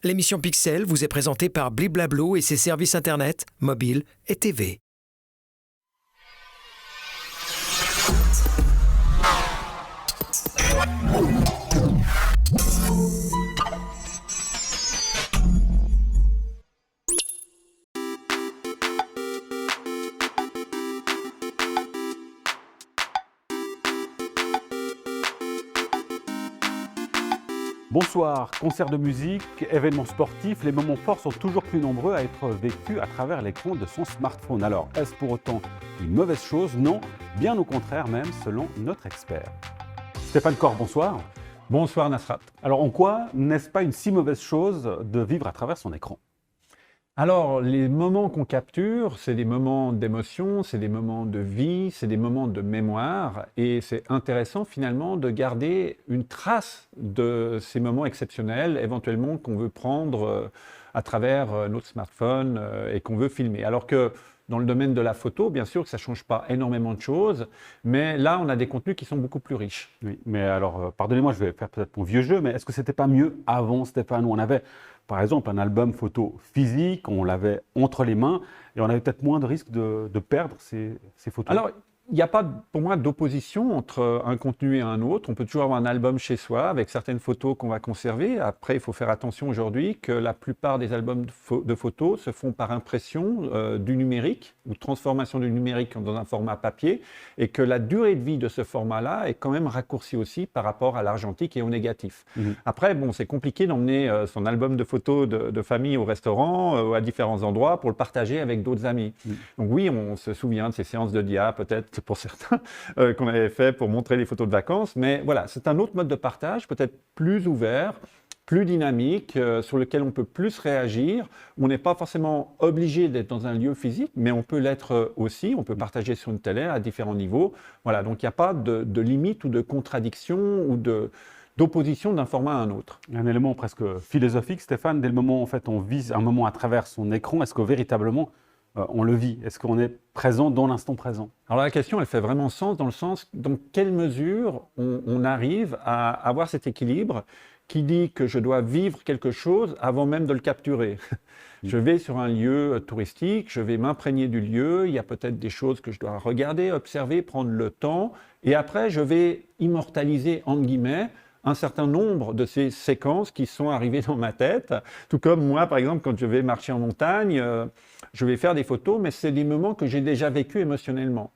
L'émission Pixel vous est présentée par Bliblablo et ses services internet, mobile et TV. Bonsoir, concerts de musique, événements sportifs, les moments forts sont toujours plus nombreux à être vécus à travers l'écran de son smartphone. Alors, est-ce pour autant une mauvaise chose? Non, bien au contraire même, selon notre expert. Stéphane Corr, bonsoir. Bonsoir Nasrat. Alors, en quoi n'est-ce pas une si mauvaise chose de vivre à travers son écran? Alors, les moments qu'on capture, c'est des moments d'émotion, c'est des moments de vie, c'est des moments de mémoire. Et c'est intéressant finalement de garder une trace de ces moments exceptionnels, éventuellement qu'on veut prendre à travers notre smartphone et qu'on veut filmer. Alors que dans le domaine de la photo, bien sûr que ça ne change pas énormément de choses, mais là, on a des contenus qui sont beaucoup plus riches. Oui, mais alors, pardonnez-moi, je vais faire peut-être mon vieux jeu, mais est-ce que c'était pas mieux avant, Stéphane, où on avait, par exemple, un album photo physique, on l'avait entre les mains, et on avait peut-être moins de risque de perdre ces photos? Alors, il n'y a pas, pour moi, d'opposition entre un contenu et un autre. On peut toujours avoir un album chez soi avec certaines photos qu'on va conserver. Après, il faut faire attention aujourd'hui que la plupart des albums de photos se font par impression du numérique ou transformation du numérique dans un format papier et que la durée de vie de ce format-là est quand même raccourcie aussi par rapport à l'argentique et au négatif. Après, bon, c'est compliqué d'emmener son album de photos de famille au restaurant ou à différents endroits pour le partager avec d'autres amis. Donc oui, on se souvient de ces séances de dia, peut-être pour certains, qu'on avait fait pour montrer les photos de vacances. Mais voilà, c'est un autre mode de partage, peut-être plus ouvert, plus dynamique, sur lequel on peut plus réagir. On n'est pas forcément obligé d'être dans un lieu physique, mais on peut l'être aussi. On peut partager sur une télé à différents niveaux. Voilà, donc il n'y a pas de limite ou de contradiction ou d'opposition d'un format à un autre. Un élément presque philosophique, Stéphane, dès le moment où en fait, on vise un moment à travers son écran, est-ce que véritablement on le vit? Est-ce qu'on est présent dans l'instant présent? Alors la question, elle fait vraiment sens dans le sens dans quelle mesure on arrive à avoir cet équilibre qui dit que je dois vivre quelque chose avant même de le capturer. Je vais sur un lieu touristique, je vais m'imprégner du lieu, il y a peut-être des choses que je dois regarder, observer, prendre le temps, et après je vais immortaliser, entre guillemets, un certain nombre de ces séquences qui sont arrivées dans ma tête. Tout comme moi, par exemple, quand je vais marcher en montagne, je vais faire des photos, mais c'est des moments que j'ai déjà vécus émotionnellement.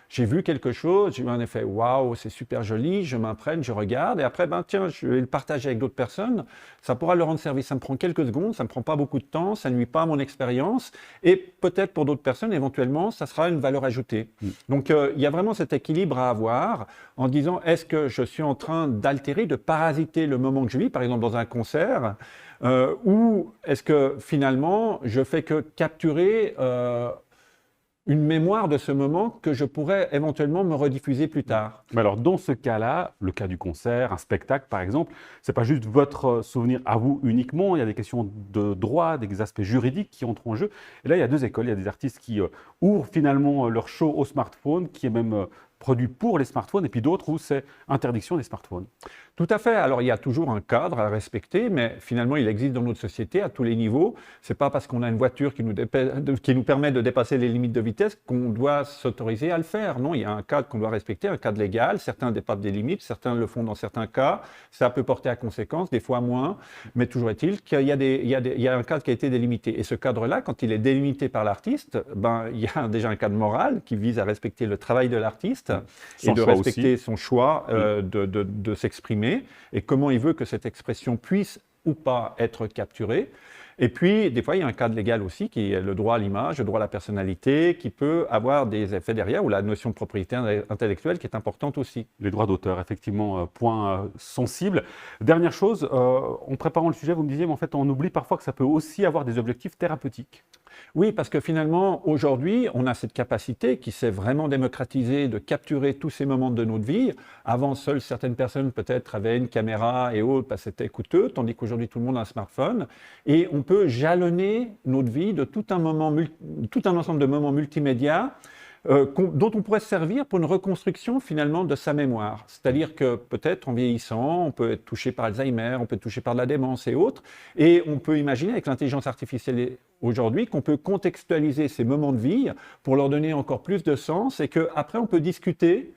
J'ai vu quelque chose, j'ai eu un effet « waouh, c'est super joli », je m'imprègne, je regarde, et après, tiens, je vais le partager avec d'autres personnes. Ça pourra leur rendre service. Ça me prend quelques secondes, ça ne me prend pas beaucoup de temps, ça ne nuit pas à mon expérience, et peut-être pour d'autres personnes, éventuellement, ça sera une valeur ajoutée. Donc, il y a vraiment cet équilibre à avoir en disant, est-ce que je suis en train d'altérer, de parasiter le moment que je vis, par exemple dans un concert, ou est-ce que finalement, je fais que capturer une mémoire de ce moment que je pourrais éventuellement me rediffuser plus tard. Mais alors, dans ce cas-là, le cas du concert, un spectacle par exemple, c'est pas juste votre souvenir à vous uniquement, il y a des questions de droit, des aspects juridiques qui entrent en jeu. Et là, il y a deux écoles, il y a des artistes qui ouvrent finalement leur show au smartphone, qui est même produit pour les smartphones, et puis d'autres où c'est interdiction des smartphones. Tout à fait. Alors, il y a toujours un cadre à respecter, mais finalement, il existe dans notre société à tous les niveaux. Ce n'est pas parce qu'on a une voiture qui nous permet de dépasser les limites de vitesse qu'on doit s'autoriser à le faire. Non, il y a un cadre qu'on doit respecter, un cadre légal. Certains dépassent des limites, certains le font dans certains cas. Ça peut porter à conséquence, des fois moins, mais toujours est-il qu'il y a un cadre qui a été délimité. Et ce cadre-là, quand il est délimité par l'artiste, il y a déjà un cadre moral qui vise à respecter le travail de l'artiste et de respecter son choix de s'exprimer et comment il veut que cette expression puisse ou pas être capturée. Et puis, des fois, il y a un cadre légal aussi qui est le droit à l'image, le droit à la personnalité, qui peut avoir des effets derrière, ou la notion de propriété intellectuelle qui est importante aussi. Les droits d'auteur, effectivement, point sensible. Dernière chose, en préparant le sujet, vous me disiez, mais en fait, on oublie parfois que ça peut aussi avoir des objectifs thérapeutiques. Oui, parce que finalement, aujourd'hui, on a cette capacité qui s'est vraiment démocratisée de capturer tous ces moments de notre vie. Avant, seules certaines personnes peut-être avaient une caméra et autres, parce que c'était coûteux, tandis qu'aujourd'hui, tout le monde a un smartphone. Et on peut jalonner notre vie de tout un ensemble de moments multimédia dont on pourrait se servir pour une reconstruction finalement de sa mémoire. C'est-à-dire que peut-être en vieillissant, on peut être touché par Alzheimer, on peut être touché par la démence et autres, et on peut imaginer avec l'intelligence artificielle aujourd'hui qu'on peut contextualiser ces moments de vie pour leur donner encore plus de sens et qu'après on peut discuter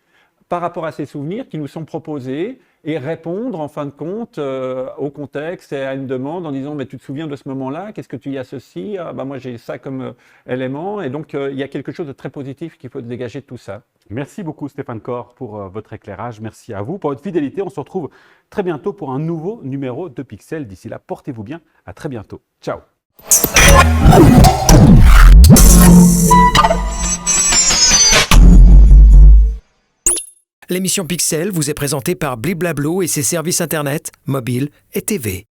par rapport à ces souvenirs qui nous sont proposés et répondre en fin de compte au contexte et à une demande en disant mais tu te souviens de ce moment-là, qu'est-ce que tu y associes? Ah, bah, moi j'ai ça comme élément et donc il y a quelque chose de très positif qu'il faut dégager de tout ça. Merci beaucoup Stéphane Corr pour votre éclairage. Merci à vous pour votre fidélité. On se retrouve très bientôt pour un nouveau numéro de Pixel. D'ici là, portez-vous bien. À très bientôt. Ciao. L'émission Pixel vous est présentée par Bliblablo et ses services Internet, mobiles et TV.